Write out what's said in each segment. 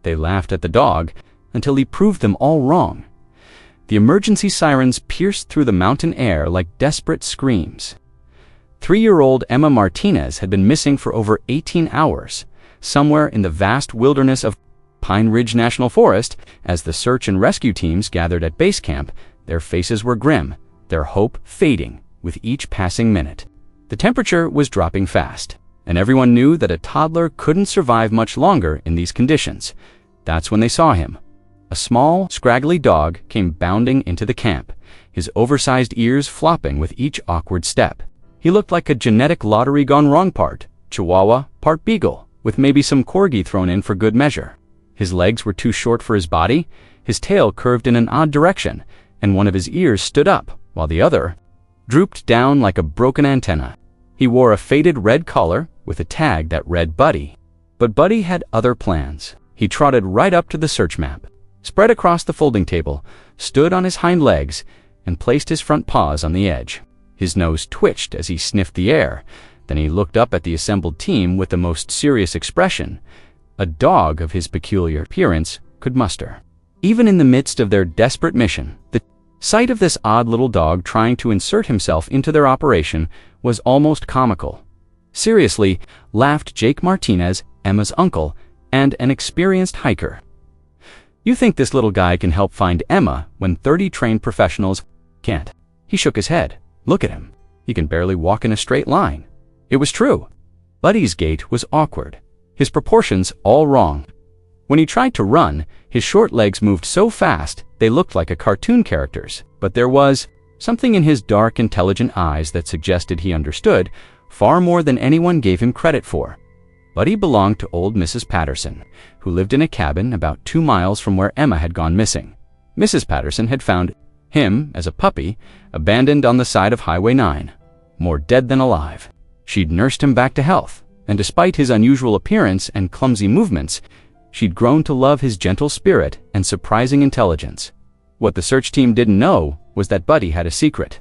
They laughed at the dog until he proved them all wrong. The emergency sirens pierced through the mountain air like desperate screams. 3-year-old Emma Martinez had been missing for over 18 hours, somewhere in the vast wilderness of Pine Ridge National Forest. As the search and rescue teams gathered at base camp, their faces were grim, their hope fading with each passing minute. The temperature was dropping fast, and everyone knew that a toddler couldn't survive much longer in these conditions. That's when they saw him. A small, scraggly dog came bounding into the camp, his oversized ears flopping with each awkward step. He looked like a genetic lottery gone wrong, part Chihuahua, part Beagle, with maybe some Corgi thrown in for good measure. His legs were too short for his body, his tail curved in an odd direction, and one of his ears stood up, while the other drooped down like a broken antenna. He wore a faded red collar with a tag that read Buddy. But Buddy had other plans. He trotted right up to the search map, spread across the folding table, stood on his hind legs, and placed his front paws on the edge. His nose twitched as he sniffed the air. Then he looked up at the assembled team with the most serious expression a dog of his peculiar appearance could muster. Even in the midst of their desperate mission, the sight of this odd little dog trying to insert himself into their operation was almost comical. Seriously, laughed Jake Martinez, Emma's uncle, and an experienced hiker. You think this little guy can help find Emma when 30 trained professionals can't? He shook his head. Look at him. He can barely walk in a straight line. It was true. Buddy's gait was awkward, his proportions all wrong. When he tried to run, his short legs moved so fast they looked like a cartoon character's. But there was something in his dark, intelligent eyes that suggested he understood far more than anyone gave him credit for. Buddy belonged to old Mrs. Patterson, who lived in a cabin about 2 miles from where Emma had gone missing. Mrs. Patterson had found him, as a puppy, abandoned on the side of Highway 9, more dead than alive. She'd nursed him back to health, and despite his unusual appearance and clumsy movements, she'd grown to love his gentle spirit and surprising intelligence. What the search team didn't know was that Buddy had a secret.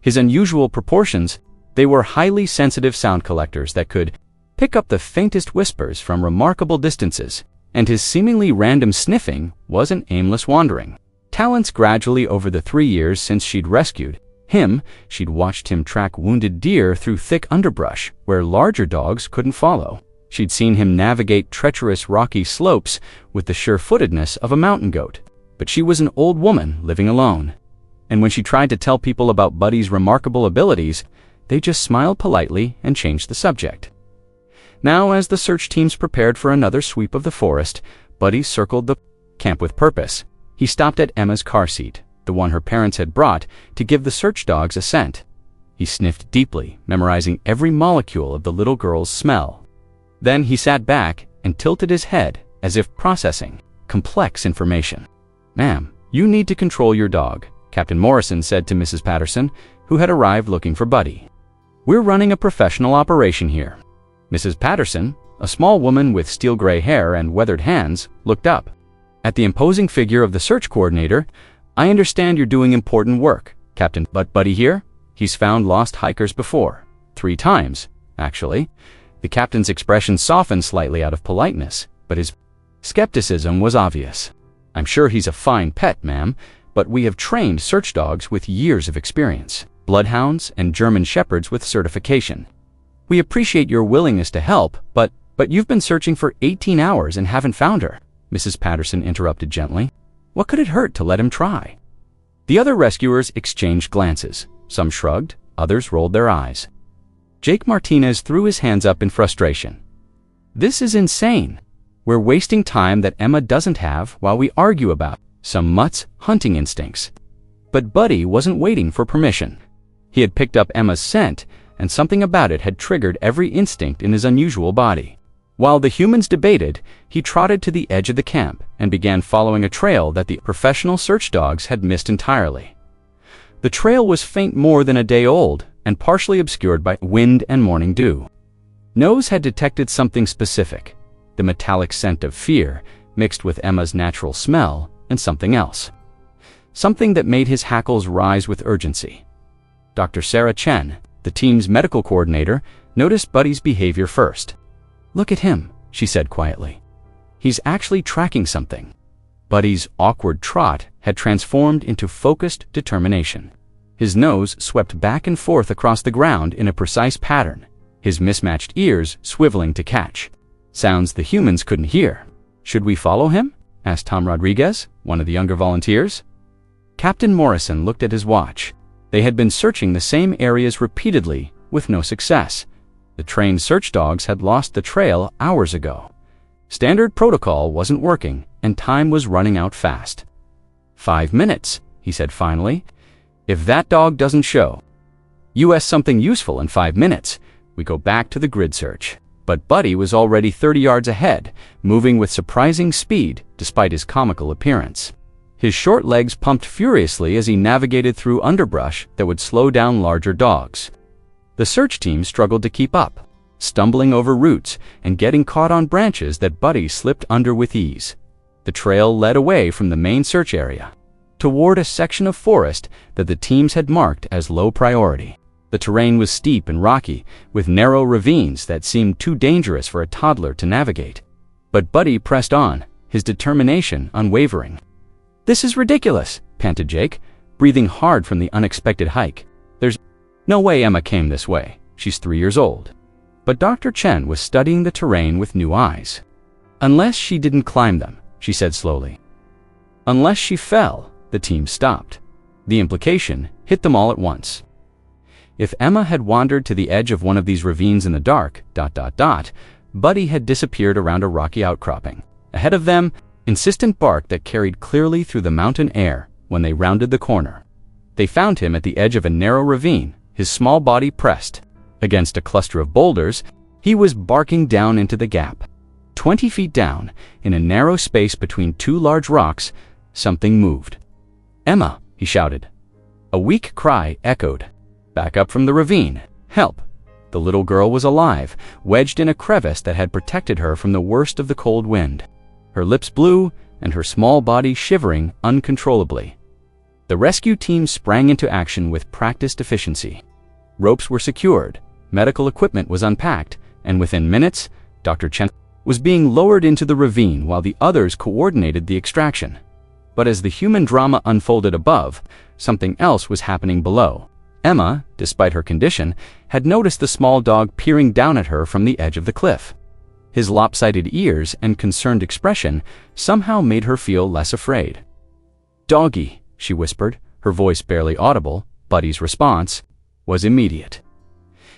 His unusual proportions, they were highly sensitive sound collectors that could pick up the faintest whispers from remarkable distances, and his seemingly random sniffing wasn't aimless wandering. Talents gradually over the 3 years since she'd rescued him, she'd watched him track wounded deer through thick underbrush where larger dogs couldn't follow. She'd seen him navigate treacherous rocky slopes with the sure-footedness of a mountain goat. But she was an old woman living alone, and when she tried to tell people about Buddy's remarkable abilities, they just smiled politely and changed the subject. Now, as the search teams prepared for another sweep of the forest, Buddy circled the camp with purpose. He stopped at Emma's car seat, the one her parents had brought, to give the search dogs a scent. He sniffed deeply, memorizing every molecule of the little girl's smell. Then he sat back and tilted his head as if processing complex information. "Ma'am, you need to control your dog," Captain Morrison said to Mrs. Patterson, who had arrived looking for Buddy. "We're running a professional operation here." Mrs. Patterson, a small woman with steel gray hair and weathered hands, looked up at the imposing figure of the search coordinator. "I understand you're doing important work, Captain, but Buddy here? He's found lost hikers before. 3 times, actually." The captain's expression softened slightly out of politeness, but his skepticism was obvious. "I'm sure he's a fine pet, ma'am, but we have trained search dogs with years of experience, bloodhounds and German shepherds with certification. We appreciate your willingness to help, but you've been searching for 18 hours and haven't found her," Mrs. Patterson interrupted gently. "What could it hurt to let him try?" The other rescuers exchanged glances. Some shrugged, others rolled their eyes. Jake Martinez threw his hands up in frustration. "This is insane. We're wasting time that Emma doesn't have while we argue about some mutt's hunting instincts." But Buddy wasn't waiting for permission. He had picked up Emma's scent, and something about it had triggered every instinct in his unusual body. While the humans debated, he trotted to the edge of the camp and began following a trail that the professional search dogs had missed entirely. The trail was faint more than a day old and partially obscured by wind and morning dew. Nose had detected something specific, the metallic scent of fear mixed with Emma's natural smell, and something else. Something that made his hackles rise with urgency. Dr. Sarah Chen, the team's medical coordinator, noticed Buddy's behavior first. "Look at him," she said quietly. He's actually tracking something. Buddy's awkward trot had transformed into focused determination. His nose swept back and forth across the ground in a precise pattern, his mismatched ears swiveling to catch sounds the humans couldn't hear. "Should we follow him?" asked Tom Rodriguez, one of the younger volunteers. Captain Morrison looked at his watch. They had been searching the same areas repeatedly, with no success. The trained search dogs had lost the trail hours ago. Standard protocol wasn't working, and time was running out fast. 5 minutes, he said finally. If that dog doesn't show us something useful in 5 minutes, we go back to the grid search. But Buddy was already 30 yards ahead, moving with surprising speed despite his comical appearance. His short legs pumped furiously as he navigated through underbrush that would slow down larger dogs. The search team struggled to keep up, stumbling over roots and getting caught on branches that Buddy slipped under with ease. The trail led away from the main search area, toward a section of forest that the teams had marked as low priority. The terrain was steep and rocky, with narrow ravines that seemed too dangerous for a toddler to navigate. But Buddy pressed on, his determination unwavering. "This is ridiculous," panted Jake, breathing hard from the unexpected hike. "There's no way Emma came this way. She's 3 years old." But Dr. Chen was studying the terrain with new eyes. "Unless she didn't climb them," she said slowly. "Unless she fell," the team stopped. The implication hit them all at once. If Emma had wandered to the edge of one of these ravines in the dark, Buddy had disappeared around a rocky outcropping. Ahead of them, insistent bark that carried clearly through the mountain air when they rounded the corner. They found him at the edge of a narrow ravine, his small body pressed against a cluster of boulders. He was barking down into the gap. 20 feet down, in a narrow space between two large rocks, something moved. "Emma!" he shouted. A weak cry echoed back up from the ravine. "Help!" The little girl was alive, wedged in a crevice that had protected her from the worst of the cold wind. Her lips blue and her small body shivering uncontrollably. The rescue team sprang into action with practiced efficiency. Ropes were secured, medical equipment was unpacked, and within minutes, Dr. Chen was being lowered into the ravine while the others coordinated the extraction. But as the human drama unfolded above, something else was happening below. Emma, despite her condition, had noticed the small dog peering down at her from the edge of the cliff. His lopsided ears and concerned expression somehow made her feel less afraid. "Doggy," she whispered, her voice barely audible. Buddy's response was immediate.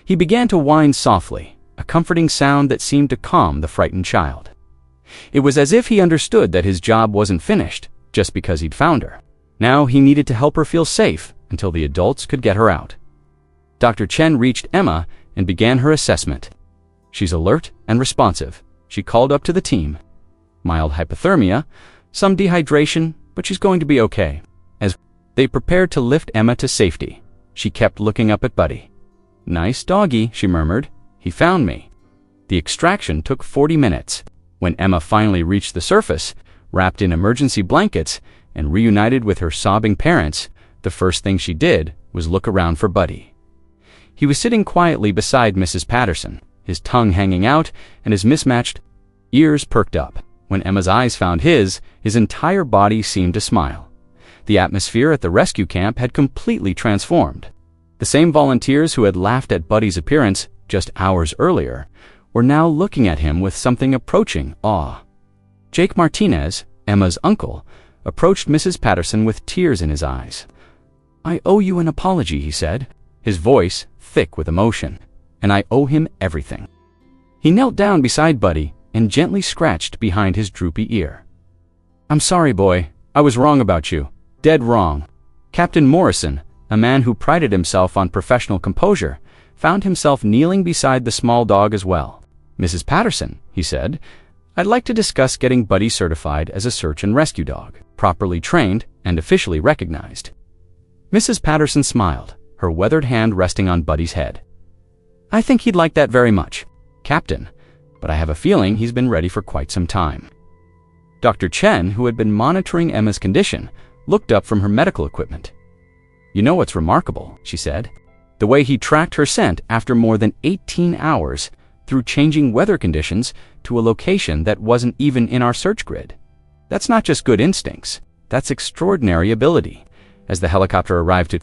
He began to whine softly, a comforting sound that seemed to calm the frightened child. It was as if he understood that his job wasn't finished just because he'd found her. Now he needed to help her feel safe until the adults could get her out. Dr. Chen reached Emma and began her assessment. "She's alert and responsive," she called up to the team. "Mild hypothermia, some dehydration, but she's going to be okay." As they prepared to lift Emma to safety, she kept looking up at Buddy. "Nice doggy," she murmured. "He found me." The extraction took 40 minutes. When Emma finally reached the surface, wrapped in emergency blankets and reunited with her sobbing parents, the first thing she did was look around for Buddy. He was sitting quietly beside Mrs. Patterson, his tongue hanging out and his mismatched ears perked up. When Emma's eyes found his entire body seemed to smile. The atmosphere at the rescue camp had completely transformed. The same volunteers who had laughed at Buddy's appearance just hours earlier were now looking at him with something approaching awe. Jake Martinez, Emma's uncle, approached Mrs. Patterson with tears in his eyes. "I owe you an apology," he said, his voice thick with emotion, "and I owe him everything." He knelt down beside Buddy and gently scratched behind his droopy ear. "I'm sorry, boy. I was wrong about you. Dead wrong." Captain Morrison, a man who prided himself on professional composure, found himself kneeling beside the small dog as well. "Mrs. Patterson," he said, "I'd like to discuss getting Buddy certified as a search and rescue dog, properly trained and officially recognized." Mrs. Patterson smiled, her weathered hand resting on Buddy's head. "I think he'd like that very much, Captain, but I have a feeling he's been ready for quite some time." Dr. Chen, who had been monitoring Emma's condition, looked up from her medical equipment. "You know what's remarkable," she said. "The way he tracked her scent after more than 18 hours, through changing weather conditions to a location that wasn't even in our search grid. That's not just good instincts, that's extraordinary ability. As the helicopter arrived to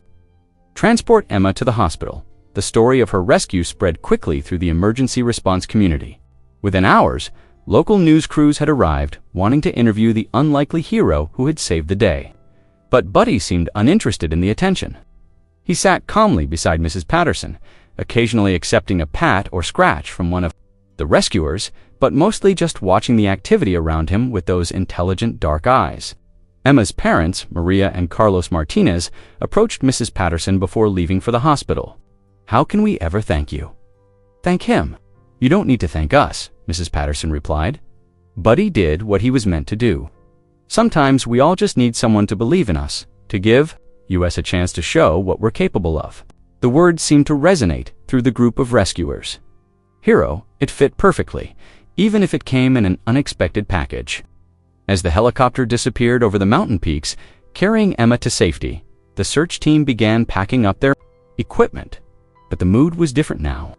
transport Emma to the hospital, the story of her rescue spread quickly through the emergency response community. Within hours, local news crews had arrived, wanting to interview the unlikely hero who had saved the day. But Buddy seemed uninterested in the attention. He sat calmly beside Mrs. Patterson, occasionally accepting a pat or scratch from one of the rescuers, but mostly just watching the activity around him with those intelligent dark eyes. Emma's parents, Maria and Carlos Martinez, approached Mrs. Patterson before leaving for the hospital. "How can we ever thank you?" "Thank him. You don't need to thank us," Mrs. Patterson replied. "Buddy did what he was meant to do. Sometimes we all just need someone to believe in us, to give us a chance to show what we're capable of." The words seemed to resonate through the group of rescuers. Hero, it fit perfectly, even if it came in an unexpected package. As the helicopter disappeared over the mountain peaks, carrying Emma to safety, the search team began packing up their equipment. But the mood was different now.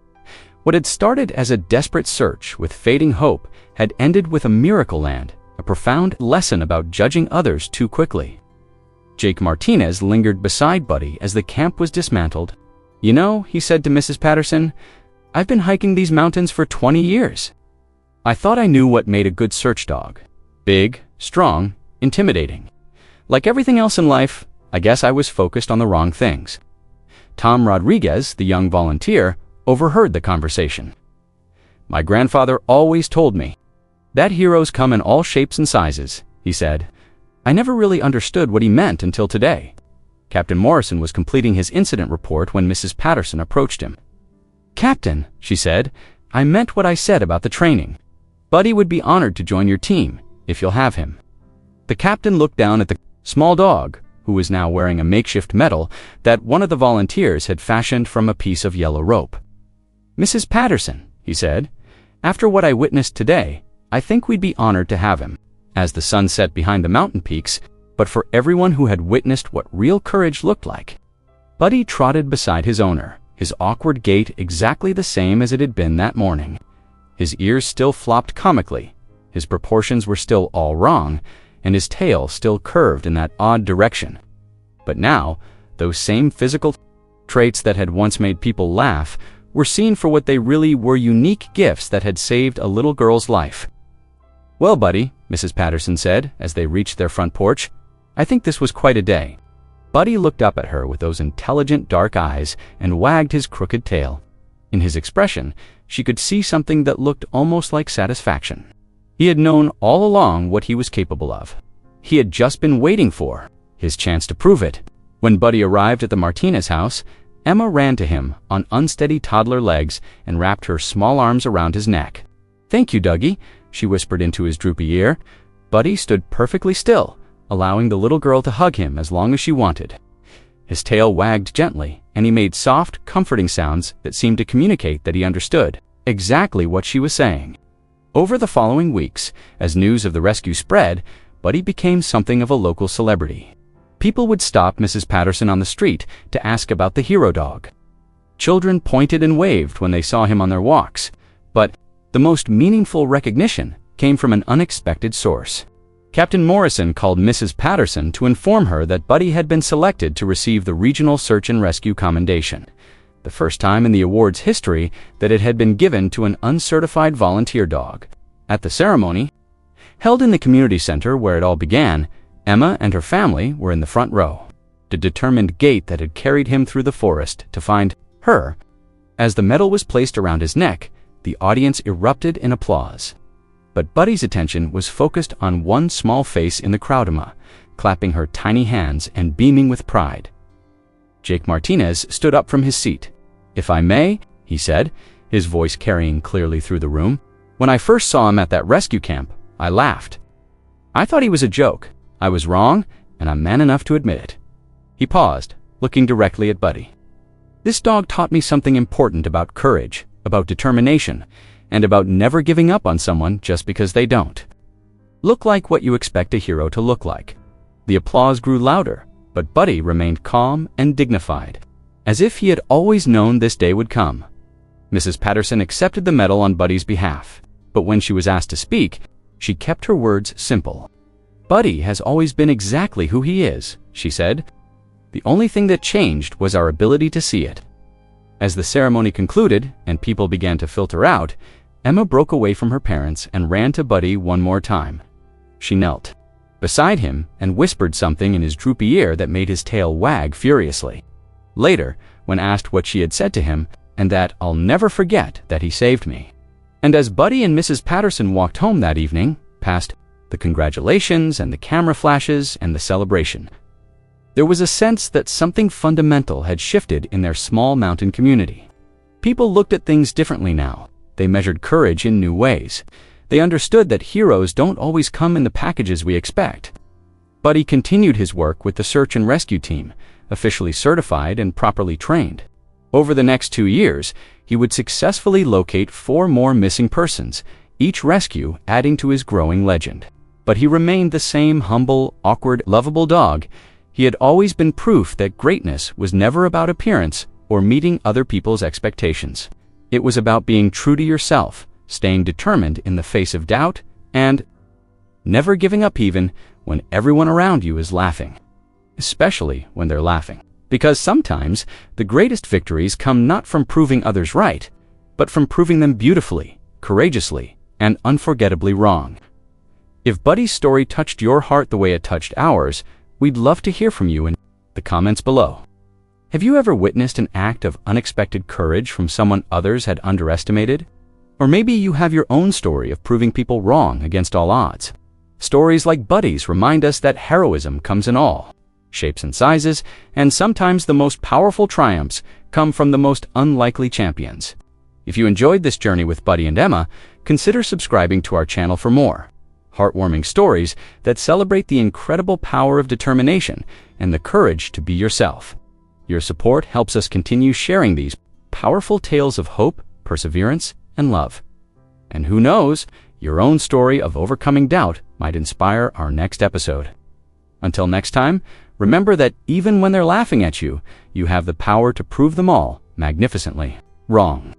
What had started as a desperate search with fading hope had ended with a miracle land, a profound lesson about judging others too quickly. Jake Martinez lingered beside Buddy as the camp was dismantled. "You know," he said to Mrs. Patterson, "I've been hiking these mountains for 20 years. I thought I knew what made a good search dog. Big, strong, intimidating. Like everything else in life, I guess I was focused on the wrong things." Tom Rodriguez, the young volunteer, overheard the conversation. "My grandfather always told me that heroes come in all shapes and sizes," he said. "I never really understood what he meant until today." Captain Morrison was completing his incident report when Mrs. Patterson approached him. "Captain," she said, "I meant what I said about the training. Buddy would be honored to join your team, if you'll have him." The captain looked down at the small dog, who was now wearing a makeshift medal that one of the volunteers had fashioned from a piece of yellow rope. "Mrs. Patterson," he said, "after what I witnessed today, I think we'd be honored to have him." As the sun set behind the mountain peaks, but for everyone who had witnessed what real courage looked like. Buddy trotted beside his owner, his awkward gait exactly the same as it had been that morning. His ears still flopped comically, his proportions were still all wrong, and his tail still curved in that odd direction. But now, those same physical traits that had once made people laugh were seen for what they really were: unique gifts that had saved a little girl's life. "Well, Buddy," Mrs. Patterson said as they reached their front porch, "I think this was quite a day." Buddy looked up at her with those intelligent dark eyes and wagged his crooked tail. In his expression, she could see something that looked almost like satisfaction. He had known all along what he was capable of. He had just been waiting for his chance to prove it. When Buddy arrived at the Martinez house, Emma ran to him on unsteady toddler legs and wrapped her small arms around his neck. "Thank you, Dougie," she whispered into his droopy ear. Buddy stood perfectly still, allowing the little girl to hug him as long as she wanted. His tail wagged gently, and he made soft, comforting sounds that seemed to communicate that he understood exactly what she was saying. Over the following weeks, as news of the rescue spread, Buddy became something of a local celebrity. People would stop Mrs. Patterson on the street to ask about the hero dog. Children pointed and waved when they saw him on their walks, but the most meaningful recognition came from an unexpected source. Captain Morrison called Mrs. Patterson to inform her that Buddy had been selected to receive the Regional Search and Rescue Commendation, the first time in the award's history that it had been given to an uncertified volunteer dog. At the ceremony, held in the community center where it all began, Emma and her family were in the front row, the determined gait that had carried him through the forest to find her. As the medal was placed around his neck, the audience erupted in applause. But Buddy's attention was focused on one small face in the crowd, Emma, clapping her tiny hands and beaming with pride. Jake Martinez stood up from his seat. "If I may," he said, his voice carrying clearly through the room, "when I first saw him at that rescue camp, I laughed. I thought he was a joke. I was wrong, and I'm man enough to admit it." He paused, looking directly at Buddy. "This dog taught me something important about courage, about determination, and about never giving up on someone just because they don't. Look like what you expect a hero to look like." The applause grew louder, but Buddy remained calm and dignified, as if he had always known this day would come. Mrs. Patterson accepted the medal on Buddy's behalf, but when she was asked to speak, she kept her words simple. "Buddy has always been exactly who he is," she said. "The only thing that changed was our ability to see it." As the ceremony concluded and people began to filter out, Emma broke away from her parents and ran to Buddy one more time. She knelt beside him and whispered something in his droopy ear that made his tail wag furiously. Later, when asked what she had said to him, and that "I'll never forget that he saved me." And as Buddy and Mrs. Patterson walked home that evening, past the congratulations and the camera flashes and the celebration, there was a sense that something fundamental had shifted in their small mountain community. People looked at things differently now. They measured courage in new ways. They understood that heroes don't always come in the packages we expect. Buddy continued his work with the search and rescue team, officially certified and properly trained. Over the next 2 years, he would successfully locate 4 more missing persons, each rescue adding to his growing legend. But he remained the same humble, awkward, lovable dog. He had always been proof that greatness was never about appearance or meeting other people's expectations. It was about being true to yourself, staying determined in the face of doubt, and never giving up even when everyone around you is laughing. Especially when they're laughing. Because sometimes the greatest victories come not from proving others right, but from proving them beautifully, courageously, and unforgettably wrong. If Buddy's story touched your heart the way it touched ours, we'd love to hear from you in the comments below. Have you ever witnessed an act of unexpected courage from someone others had underestimated? Or maybe you have your own story of proving people wrong against all odds. Stories like Buddy's remind us that heroism comes in all shapes and sizes, and sometimes the most powerful triumphs come from the most unlikely champions. If you enjoyed this journey with Buddy and Emma, consider subscribing to our channel for more heartwarming stories that celebrate the incredible power of determination and the courage to be yourself. Your support helps us continue sharing these powerful tales of hope, perseverance, and love. And who knows, your own story of overcoming doubt might inspire our next episode. Until next time, remember that even when they're laughing at you, you have the power to prove them all magnificently wrong.